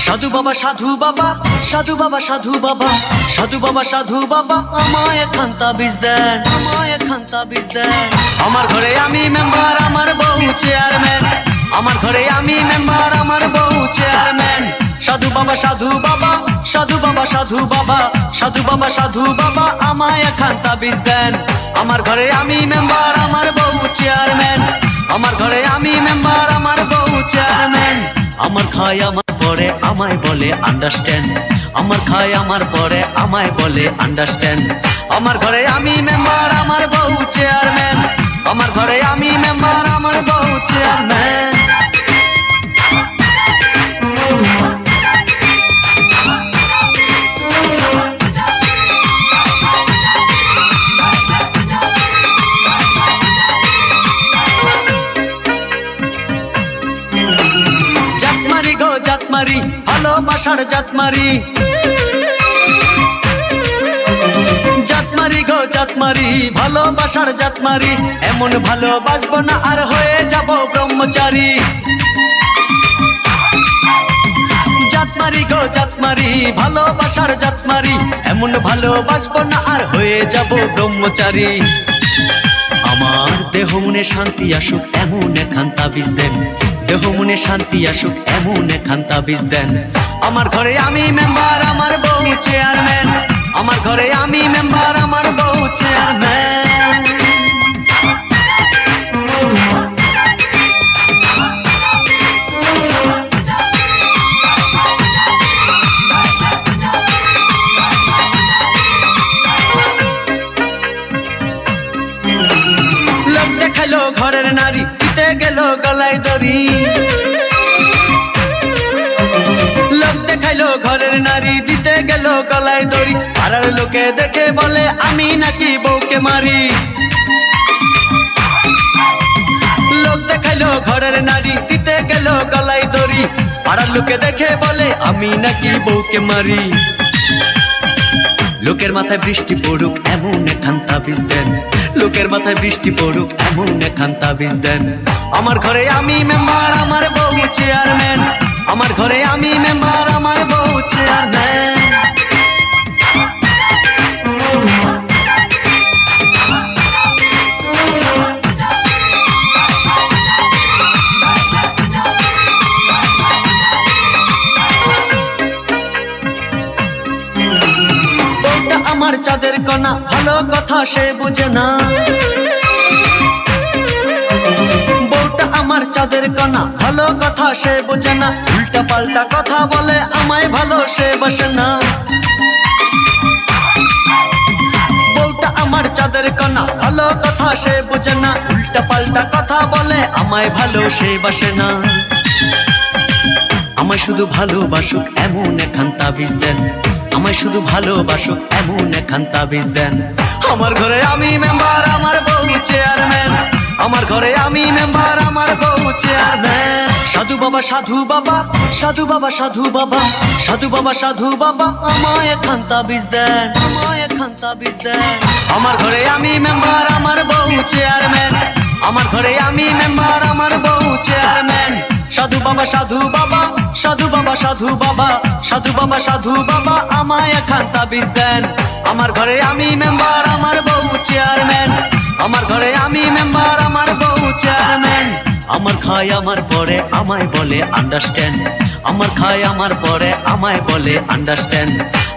সাধু বাবা সাধু বাবা সাধু বাবা সাধু বাবা সাধু বাবা সাধু বাবা আমায় খান্তা বীজ দেন, আমায় খান্তা বীজ দেন। আমার ঘরে আমি মেম্বার, আমার বউ চেয়ারম্যান। আমার ঘরে আমি মেম্বার, আমার বউ চেয়ারম্যান। সাধু বাবা সাধু বাবা সাধু বাবা সাধু বাবা সাধু বাবা সাধু বাবা আমায় খান্তা বীজ দেন। আমার ঘরে আমি মেম্বার, আমার বউ চেয়ারম্যান। আমার ঘরে আমি মেম্বার, আমার বউ চেয়ারম্যান। আমার খায় আমার পরে আমায় বলে আন্ডারস্ট্যান্ড, আমার খায় আমার পরে আমায় বলে আন্ডারস্ট্যান্ড। আমার ঘরে আমি মেম্বার, আমার বউ চেয়ারম্যান। আমার ঘরে আমি মেম্বার, আমার বউ চেয়ারম্যান। জাতমারি গো জাতমারি, ভালোবাসার জাতমারি। জাতমারি গো জাতমারি, ভালোবাসার জাতমারি। এমন ভালোবাসবো না আর হয়ে যাব ব্রহ্মচারী। জাতমারি গো জাতমারি, ভালোবাসার জাতমারি। এমন ভালোবাসবো না আর হয়ে যাব ব্রহ্মচারী। আমার দেহ মনে শান্তি আসুক এমন খান্তা বীজ দেন, দেহ মনে শান্তি আসুক এমন খান্তা বীজ দেন। আমার ঘরে আমি মেম্বার, আমার বউ চেয়ারম্যান। আমার ঘরে আমি মেম্বার, আমার বউ চেয়ারম্যান। লোক দেখাইলো ঘরের নারী, দিতে গেল গলায় দড়ি। লোক দেখাইলো ঘরের নারী, দিতে গেল গলায় দড়ি। পাড়ার লোকে দেখে বলে আমি নাকি বউকে মারি। লোক দেখাইলো ঘরের নারী, দিতে গেল গলায় দড়ি। পাড়ার লোকে দেখে বলে আমি নাকি বউকে মারি। লোকের মাথায় বৃষ্টি পড়ুক এমন খান্তা বীজ দেন, লোকের মাথায় বৃষ্টি পড়ুক এমন খান্তা বীজ দেন। আমার ঘরে আমি মেম্বার, আমার বউ চেয়ারম্যান। আমার ঘরে আমি মেম্বার, আমার বউ চেয়ারম্যান। বউটা আমার চাঁদের কণা, ভালো কথা সে বুঝে না। বউটা আমার চাঁদের কণা, ভালো কথা সে বুঝে না। উল্টা পাল্টা কথা বলে আমায় ভালো সে বসে না। বউটা আমার চাঁদের কণা, ভালো কথা সে বুঝে না। উল্টা পাল্টা কথা বলে আমায় ভালো সে বসে না। আমায় শুধু ভালোবাসুক এমন খান্তা বীজ দেন, আমায় শুধু ভালোবাসুক এমন খান্তা বীজ দেন। আমার ঘরে আমি মেম্বার, আমার বউ চেয়ারম্যান। আমার ঘরে আমি মেম্বার, আমার বউ চেয়ারম্যান। সাধু বাবা সাধু বাবা সাধু বাবা সাধু বাবা সাধু বাবা সাধু বাবা আমায় খান্তা বীজ দেন, আমায় খান্তা বীজ দেন। আমার ঘরে আমি মেম্বার, আমার বউ চেয়ারম্যান। আমার ঘরে আমি মেম্বার, আমার বউ চেয়ারম্যান। সাধু বাবা সাধু বাবা সাধু বাবা সাধু বাবা সাধু বাবা সাধু বাবা আমায় খান্তা বীজ দেন। আমার ঘরে আমি মেম্বার, আমার বউ চেয়ারম্যান। আমার ঘরে আমি মেম্বার, আমার বউ চেয়ারম্যান। আমার খায় আমার পরে আমায় বলে আন্ডারস্ট্যান্ড, আমার খায় আমার পরে আমায় বলে আন্ডারস্ট্যান্ড।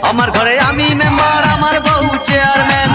আমার ঘরে আমি মেম্বার, আমার বউ চেয়ারম্যান।